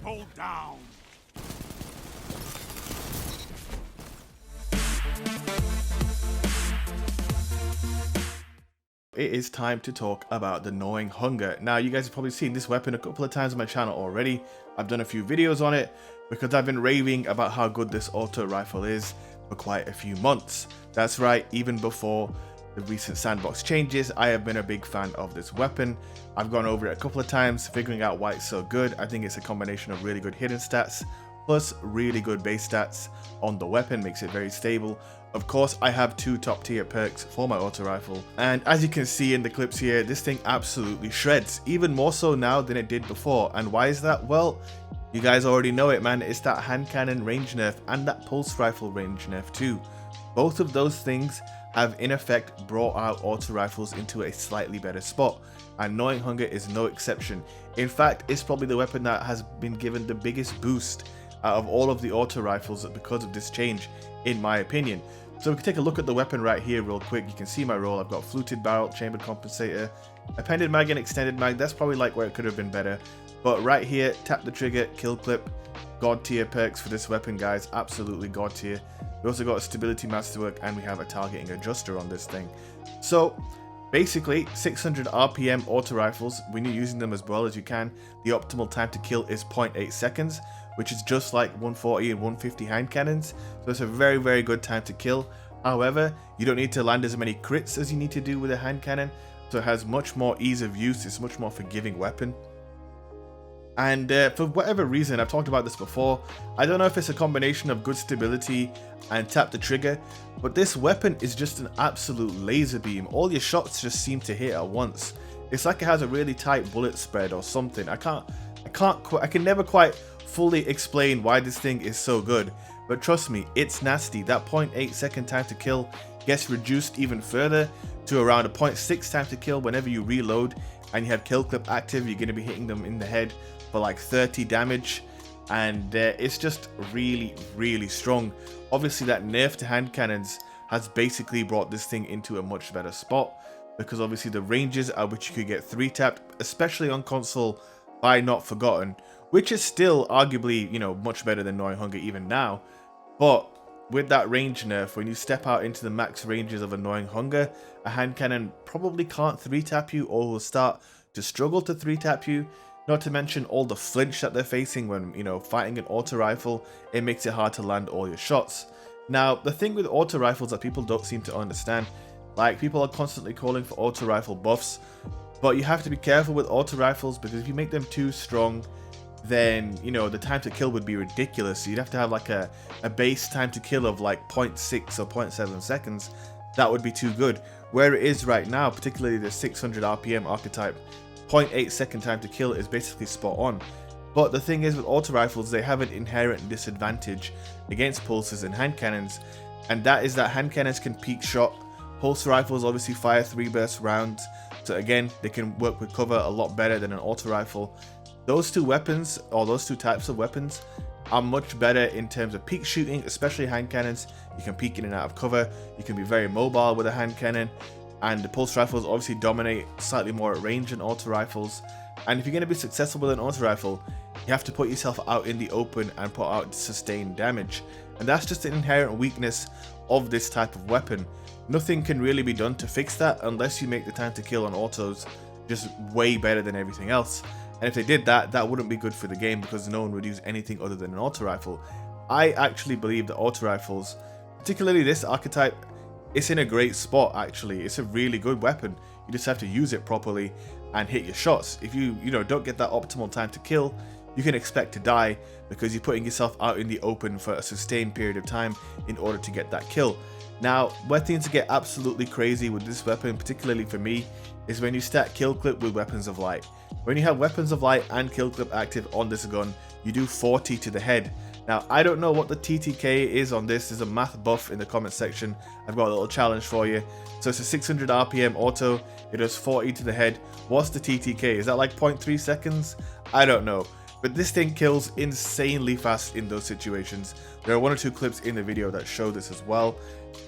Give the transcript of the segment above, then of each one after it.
Triple down. It is time to talk about the Gnawing Hunger. Now, you guys have probably seen this weapon a couple of times on my channel already. I've done a few videos on it because I've been raving about how good this auto rifle is for quite a few months. That's right, even before the recent sandbox changes, I have been a big fan of this weapon. I've gone over it a couple of times, figuring out why it's so good. I think it's a combination of really good hidden stats plus really good base stats on the weapon, makes it very stable. Of course, I have two top tier perks for my auto rifle, and as you can see in the clips here, this thing absolutely shreds, even more so now than it did before. And why is that? Well, you guys already know it, man. It's that hand cannon range nerf and that pulse rifle range nerf too. Both of those things have in effect brought our auto rifles into a slightly better spot, and Gnawing Hunger is no exception. In fact, it's probably the weapon that has been given the biggest boost out of all of the auto rifles because of this change, in my opinion. So we can take a look at the weapon right here real quick. You can see my roll. I've got fluted barrel, chambered compensator, appended mag and extended mag. That's probably like where it could have been better. But right here, tap the trigger, kill clip, god tier perks for this weapon, guys. Absolutely god tier. We also got a stability masterwork and we have a targeting adjuster on this thing. So basically 600 RPM auto rifles, when you're using them as well as you can, the optimal time to kill is 0.8 seconds, which is just like 140 and 150 hand cannons. So it's a very, very good time to kill. However, you don't need to land as many crits as you need to do with a hand cannon, so it has much more ease of use. It's a much more forgiving weapon. And for whatever reason, I've talked about this before, I don't know if it's a combination of good stability and tap the trigger, but this weapon is just an absolute laser beam. All your shots just seem to hit at once. It's like it has a really tight bullet spread or something. I can never quite fully explain why this thing is so good, but trust me, it's nasty. That 0.8 second time to kill gets reduced even further to around a 0.6 time to kill whenever you reload and you have kill clip active. You're going to be hitting them in the head for like 30 damage, and it's just really, really strong. Obviously, that nerf to hand cannons has basically brought this thing into a much better spot, because obviously the ranges at which you could get 3-tapped, especially on console by Not Forgotten, which is still arguably, you know, much better than Gnawing Hunger even now. But with that range nerf, when you step out into the max ranges of a Gnawing Hunger, a hand cannon probably can't 3-tap you or will start to struggle to 3-tap you. Not to mention all the flinch that they're facing when, you know, fighting an auto rifle. It makes it hard to land all your shots. Now, the thing with auto rifles that people don't seem to understand, like, people are constantly calling for auto rifle buffs, but you have to be careful with auto rifles, because if you make them too strong, then, you know, the time to kill would be ridiculous. So you'd have to have like a base time to kill of like 0.6 or 0.7 seconds. That would be too good. Where it is right now, particularly the 600 RPM archetype, 0.8 second time to kill is basically spot on. But the thing is, with auto rifles, they have an inherent disadvantage against pulses and hand cannons, and that is that hand cannons can peak shot. Pulse rifles obviously fire 3 burst rounds, so again, they can work with cover a lot better than an auto rifle. Those two weapons, or those two types of weapons, are much better in terms of peak shooting, especially hand cannons. You can peek in and out of cover, you can be very mobile with a hand cannon, and the pulse rifles obviously dominate slightly more at range than auto rifles. And if you're going to be successful with an auto rifle, you have to put yourself out in the open and put out sustained damage, and that's just an inherent weakness of this type of weapon. Nothing can really be done to fix that unless you make the time to kill on autos just way better than everything else. And if they did that, that wouldn't be good for the game, because no one would use anything other than an auto rifle. I actually believe that auto rifles, particularly this archetype, it's in a great spot actually. It's a really good weapon. You just have to use it properly and hit your shots. If you don't get that optimal time to kill, you can expect to die, because you're putting yourself out in the open for a sustained period of time in order to get that kill. Now, where things get absolutely crazy with this weapon, particularly for me, is when you stack kill clip with weapons of light. When you have weapons of light and kill clip active on this gun, you do 40 to the head. Now, I don't know what the TTK is on this. There's a math buff in the comment section. I've got a little challenge for you. So it's a 600 RPM auto. It does 40 to the head. What's the TTK? Is that like 0.3 seconds? I don't know. But this thing kills insanely fast in those situations. There are 1 or 2 clips in the video that show this as well.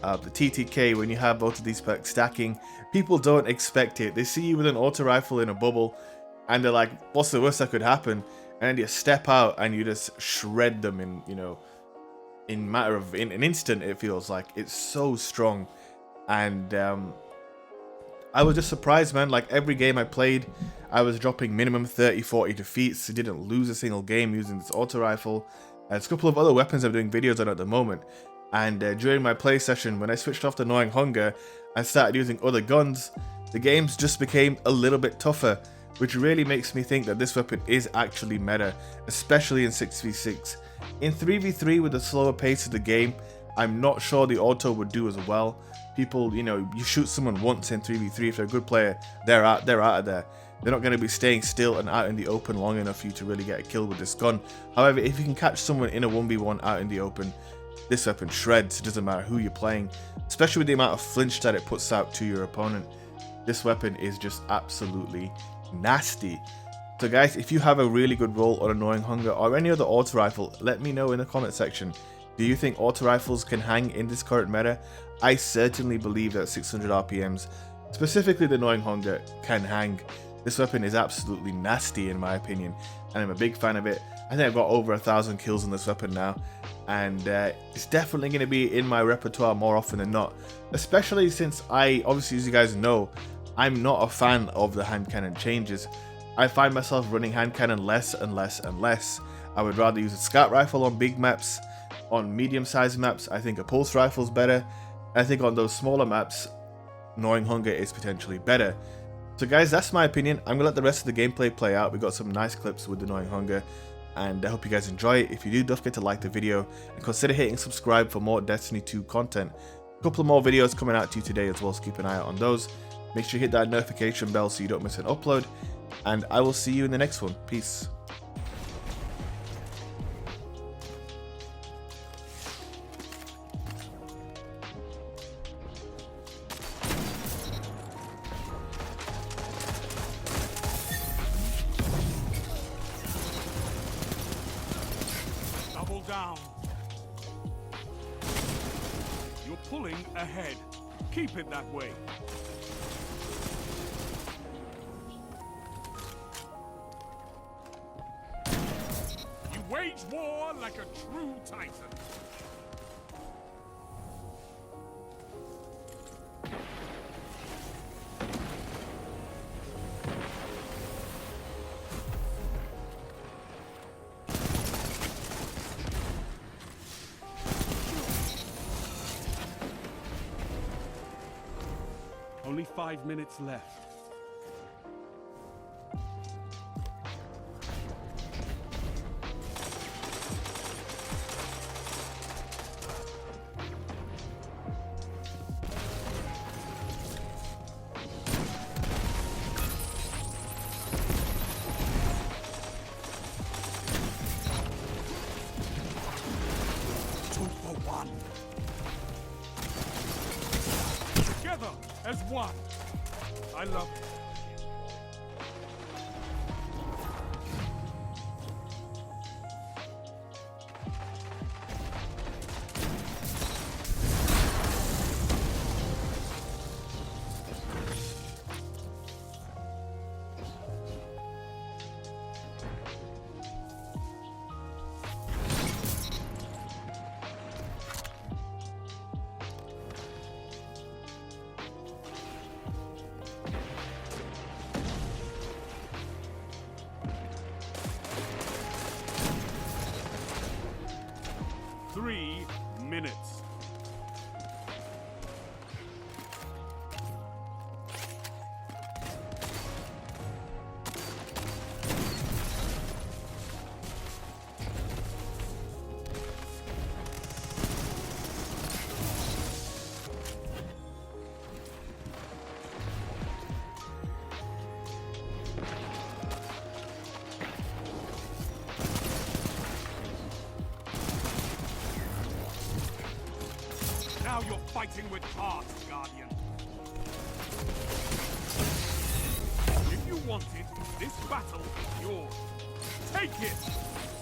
The TTK, when you have both of these perks stacking, people don't expect it. They see you with an auto rifle in a bubble, and they're like, what's the worst that could happen? and you step out and you just shred them in, you know, in an instant. It feels like it's so strong. And I was just surprised, man. Like every game I played, I was dropping minimum 30-40 defeats. I didn't lose a single game using this auto rifle. There's a couple of other weapons I'm doing videos on at the moment. And during my play session, when I switched off the Gnawing Hunger and started using other guns, the games just became a little bit tougher, which really makes me think that this weapon is actually meta, especially in 6v6. In 3v3 with the slower pace of the game, I'm not sure the auto would do as well. People, you know, you shoot someone once in 3v3, if they're a good player, they're out of there. They're not going to be staying still and out in the open long enough for you to really get a kill with this gun. However, if you can catch someone in a 1v1 out in the open, this weapon shreds. It doesn't matter who you're playing, especially with the amount of flinch that it puts out to your opponent. This weapon is just absolutely nasty. So guys, if you have a really good roll on a Gnawing Hunger or any other auto rifle, let me know in the comment section. Do you think auto rifles can hang in this current meta? I certainly believe that 600 RPMs, specifically the Gnawing Hunger, can hang. This weapon is absolutely nasty in my opinion, and I'm a big fan of it. I think I've got over 1,000 kills on this weapon now, and it's definitely going to be in my repertoire more often than not, especially since obviously, as you guys know, I'm not a fan of the hand cannon changes. I find myself running hand cannon less and less and less. I would rather use a scout rifle on big maps. On medium-sized maps, I think a pulse rifle is better. I think on those smaller maps, Gnawing Hunger is potentially better. So guys, that's my opinion. I'm going to let the rest of the gameplay play out. We got some nice clips with the Gnawing Hunger, and I hope you guys enjoy it. If you do, don't forget to like the video and consider hitting subscribe for more Destiny 2 content. A couple of more videos coming out to you today as well, so keep an eye out on those. Make sure you hit that notification bell so you don't miss an upload, and I will see you in the next one. Peace. Double down. You're pulling ahead. Keep it that way. You wage war like a true titan. Only 5 minutes left. Together as one. I love it. Three minutes. Now you're fighting with heart, Guardian. If you want it, this battle is yours. Take it!